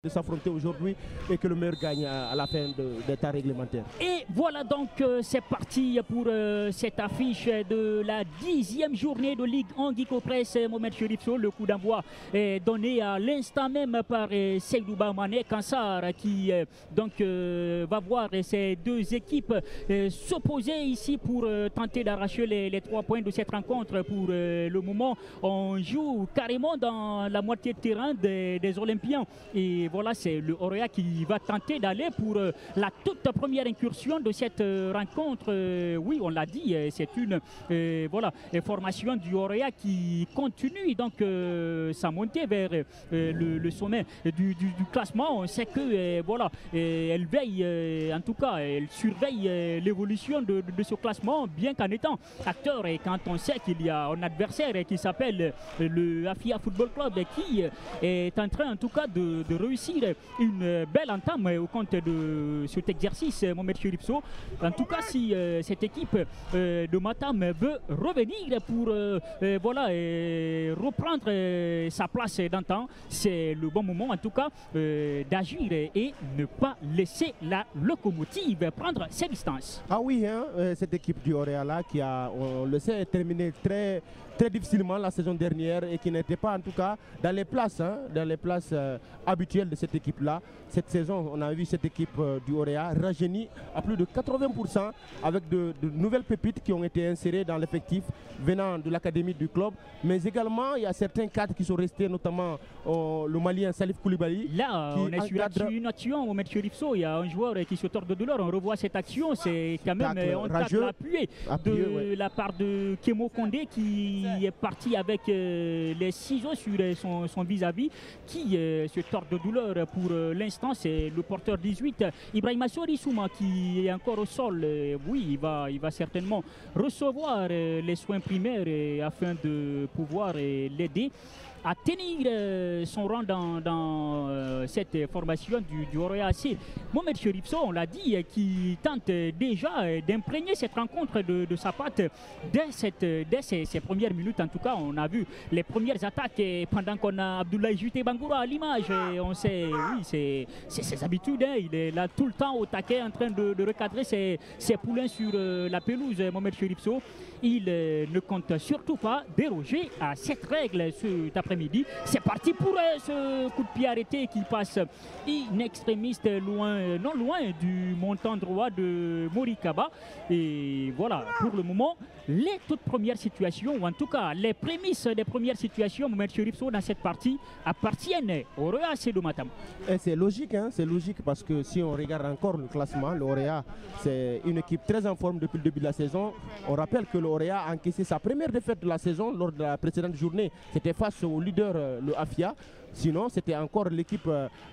de s'affronter aujourd'hui et que le meilleur gagne à la fin des temps réglementaires. Et voilà donc c'est parti pour cette affiche de la 10e journée de Ligue 1 Guico Press. Mohamed Cherif Sow, le coup d'envoi est donné à l'instant même par Seydouba Mané Kansar qui va voir ces deux équipes s'opposer ici pour tenter d'arracher les 3 points de cette rencontre. Pour le moment, on joue carrément dans la moitié de terrain des Olympiens. Et voilà, c'est le Orea qui va tenter d'aller pour la toute première incursion de cette rencontre. Oui, on l'a dit, c'est une formation du Orea qui continue donc sa montée vers le sommet du classement. On sait que elle veille, en tout cas, elle surveille l'évolution de ce classement, bien qu'en étant acteur. Et quand on sait qu'il y a un adversaire qui s'appelle le Afia Football Club qui est en train, en tout cas, de réussir une belle entame au compte de cet exercice, Mohamed Cherif Sow. En tout cas, si cette équipe de Matam veut revenir pour reprendre sa place d'antan, c'est le bon moment en tout cas d'agir et ne pas laisser la locomotive prendre ses distances. Ah oui, cette équipe du Orea là qui a, on le sait, terminé très difficilement la saison dernière et qui n'était pas en tout cas dans les places, habituelles de cette équipe-là. Cette saison, on a vu cette équipe du Orea rajeunir à plus de 80% avec de nouvelles pépites qui ont été insérées dans l'effectif venant de l'académie du club. Mais également, il y a certains cadres qui sont restés, notamment le Malien Salif Koulibaly. Là, on est sur une action, on met Cherif Sow, il y a un joueur qui se tord de douleur. On revoit cette action, c'est quand même un tacle appuyé de la part de Kemo Kondé qui est parti avec les ciseaux sur son vis-à-vis, qui se tord de douleur pour l'instant. C'est le porteur 18, Ibrahima Souma, qui est encore au sol. Oui, il va certainement recevoir les soins primaires afin de pouvoir l'aider à tenir son rang dans cette formation du Orea AC. Mohamed Cherif Sow, on l'a dit, qui tente déjà d'imprégner cette rencontre de sa patte dès ses premières minutes. En tout cas, on a vu les premières attaques pendant qu'on a Abdoulaye Juté Bangoura à l'image. On sait, oui, c'est ses habitudes. Il est là tout le temps au taquet en train de recadrer ses poulains sur la pelouse. Mohamed Cherif Sow, il ne compte surtout pas déroger à cette règle cet après-midi. C'est parti pour ce coup de pied arrêté qui passe in extremis non loin du montant droit de Morikaba. Et voilà, pour le moment, les toutes premières situations, ou en tout cas les prémices des premières situations, Mohamed Cherif Sow dans cette partie appartiennent au Orea AC de Matam. C'est logique, c'est logique parce que si on regarde encore le classement, le Orea, c'est une équipe très en forme depuis le début de la saison. On rappelle que le Orea a encaissé sa première défaite de la saison lors de la précédente journée. C'était face au leader, le Afia. Sinon, c'était encore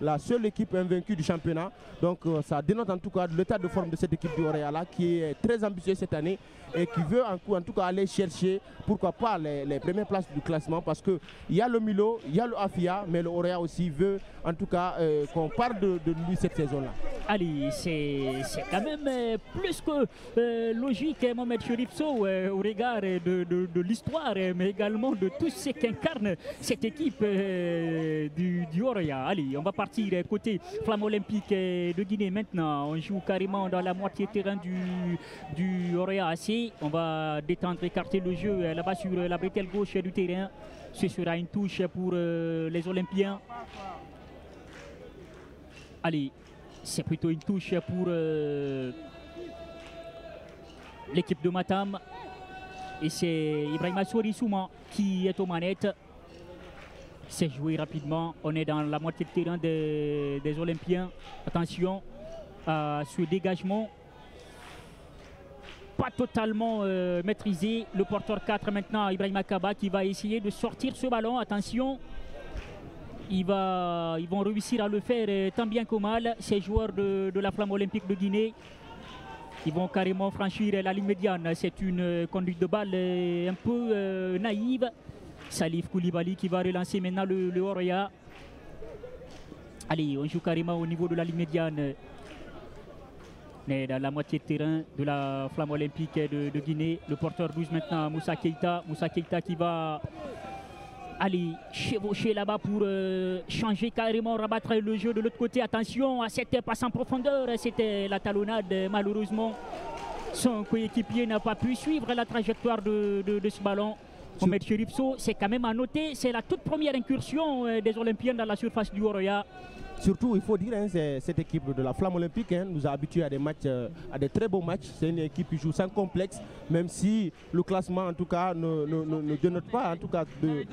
la seule équipe invaincue du championnat. Donc, ça dénote en tout cas l'état de forme de cette équipe du Orea là, qui est très ambitieuse cette année et qui veut en tout cas aller chercher, pourquoi pas, les premières places du classement, parce qu'il y a le Milo, il y a le Afia, mais le Orea aussi veut en tout cas qu'on parle de lui cette saison-là. Allez, c'est quand même plus que logique, Mohamed Cherif Sow, au regard de l'histoire, mais également de tout ce qu'incarne cette équipe du Orea. Allez, on va partir côté Flamme Olympique de Guinée maintenant. On joue carrément dans la moitié terrain du Orea AC. On va détendre, écarter le jeu là-bas sur la bretelle gauche du terrain. Ce sera une touche pour les Olympiens. Allez, c'est plutôt une touche pour l'équipe de Matam. Et c'est Ibrahima Souma qui est aux manettes. C'est joué rapidement. On est dans la moitié de terrain des Olympiens. Attention à ce dégagement. Pas totalement maîtrisé. Le porteur 4 maintenant, Ibrahima Kaba, qui va essayer de sortir ce ballon. Attention. Ils vont réussir à le faire tant bien que mal, ces joueurs de la Flamme Olympique de Guinée. Ils vont carrément franchir la ligne médiane. C'est une conduite de balle un peu naïve. Salif Koulibaly qui va relancer maintenant le Orea. Allez, on joue carrément au niveau de la ligne médiane. Mais dans la moitié de terrain de la Flamme Olympique de Guinée. Le porteur 12 maintenant, Moussa Keita. Moussa Keita qui va Allez, chevaucher là-bas pour changer carrément, rabattre le jeu de l'autre côté. Attention à cette passe en profondeur. C'était la talonnade, malheureusement. Son coéquipier n'a pas pu suivre la trajectoire de ce ballon. Mohamed Cherif Sow, c'est quand même à noter, c'est la toute première incursion des Olympiens dans la surface du Oroya. Surtout, il faut dire, hein, cette équipe de la Flamme Olympique nous a habitués à des matchs, à des très beaux matchs. C'est une équipe qui joue sans complexe, même si le classement, en tout cas, ne dénote pas, en tout cas, de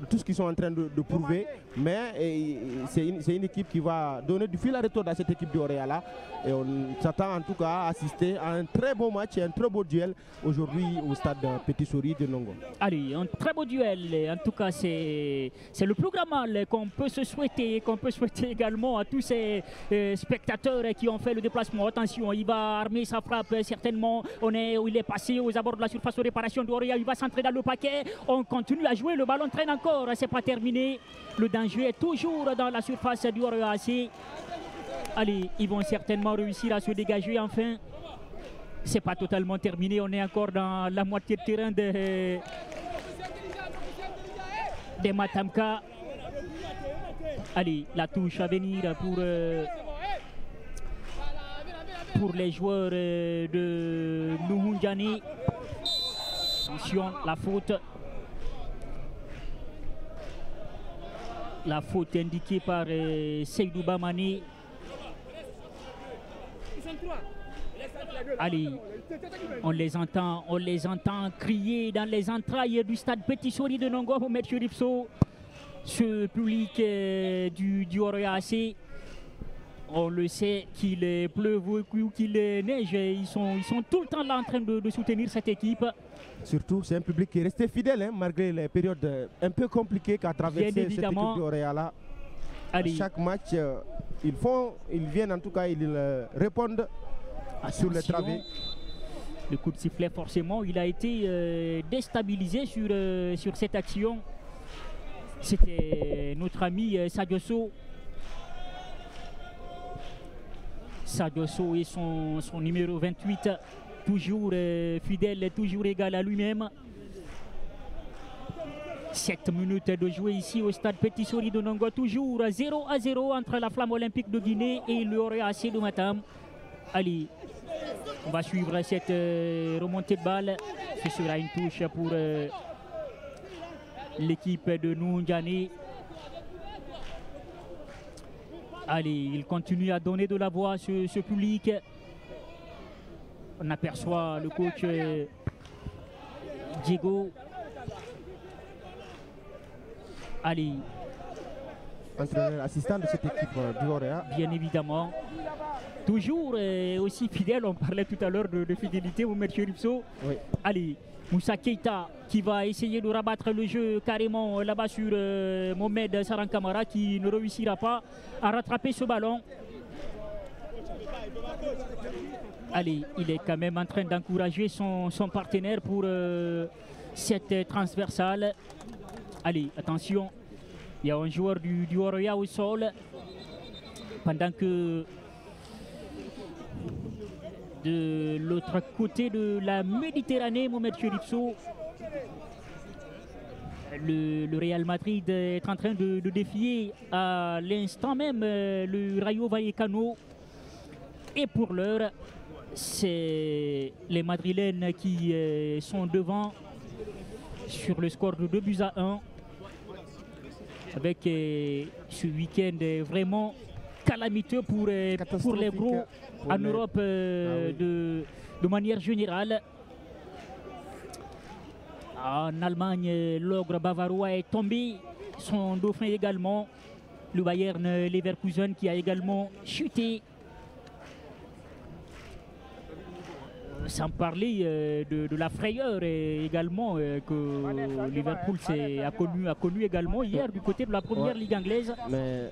tout ce qu'ils sont en train de prouver. Mais c'est une équipe qui va donner du fil à retour à cette équipe du Oroya là. Et on s'attend en tout cas à assister à un très beau match et un très beau duel aujourd'hui au stade Petit Souris de Nongo. Allez, un très beau duel. En tout cas, c'est le plus grand mal qu'on peut se souhaiter, également à tous ces spectateurs qui ont fait le déplacement. Attention, il va armer sa frappe certainement. Il est passé aux abords de la surface de réparation de Oroya. Il va s'entrer dans le paquet. On continue à jouer. Le ballon traîne encore. C'est pas terminé. Le danger est toujours dans la surface du Oroya AC. Allez, ils vont certainement réussir à se dégager enfin. C'est pas totalement terminé. On est encore dans la moitié de terrain des Matamka. Allez, la touche à venir pour les joueurs de Nuhunjani. Attention, la faute. La faute indiquée par Seydou Bamani. Allez, on les entend crier dans les entrailles du stade Petit Souris de Nongo pour mettre Cherif Sow. Ce public du Oroya AC, on le sait, qu'il pleuve ou qu'il neige, ils sont tout le temps là en train de soutenir cette équipe. Surtout, c'est un public qui est resté fidèle, hein, malgré les périodes un peu compliquées qu'a traversé cette équipe du Oroya là. À chaque match, ils viennent en tout cas, ils répondent sur les travées. Le coup de sifflet, forcément, il a été déstabilisé sur cette action. C'était notre ami Sadio Sow. Sadio Sow et son numéro 28, toujours fidèle, toujours égal à lui-même. 7 minutes de jouer ici au stade Petit Souris de Nongo, toujours 0-0 entre la Flamme Olympique de Guinée et le Oroya AC de Matam. Allez, on va suivre cette remontée de balle. Ce sera une touche pour l'équipe de Nuhunjani. Allez, il continue à donner de la voix à ce public. On aperçoit le coach Diego. Allez. Entraîneur assistant de cette équipe du Oroya. Bien évidemment. Toujours aussi fidèle, on parlait tout à l'heure de fidélité au Mohamed Cherif Sow. Oui. Allez, Moussa Keita qui va essayer de rabattre le jeu carrément là-bas sur Mohamed Saran Kamara qui ne réussira pas à rattraper ce ballon. Allez, il est quand même en train d'encourager son partenaire pour cette transversale. Allez, attention, il y a un joueur du Oroya au sol pendant que de l'autre côté de la Méditerranée, Mohamed Cherif Sow, le Real Madrid est en train de défier à l'instant même le Rayo Vallecano. Et pour l'heure, c'est les Madrilènes qui sont devant sur le score de 2-1. Avec ce week-end vraiment calamiteux pour les gros en Europe de manière générale. En Allemagne, l'ogre bavarois est tombé, son dauphin également. Le Bayern Leverkusen qui a également chuté. Sans parler de la frayeur également que Liverpool a connu également hier du côté de la première ligue anglaise. Mais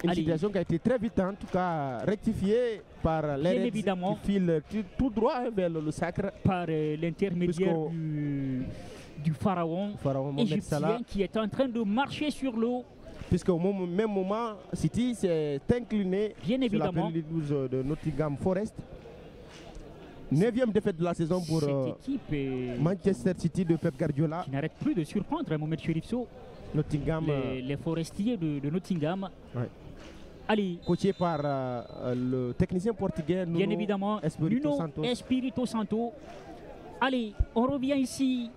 une situation qui a été très vite en tout cas rectifiée par les qui file tout droit vers le sacre. Par l'intermédiaire du pharaon égyptien qui est en train de marcher sur l'eau. Puisqu'au même moment, City s'est incliné bien évidemment sur la pelouse de Nottingham Forest. 9e défaite de la saison pour cette équipe Manchester City de Pep Guardiola. Qui n'arrête plus de surprendre Mohamed Cherif Sow. Nottingham. Les Forestiers de Nottingham. Ouais. Allez. Coaché par le technicien portugais Nuno bien évidemment, Espirito Santo. Espirito Santo. Allez, on revient ici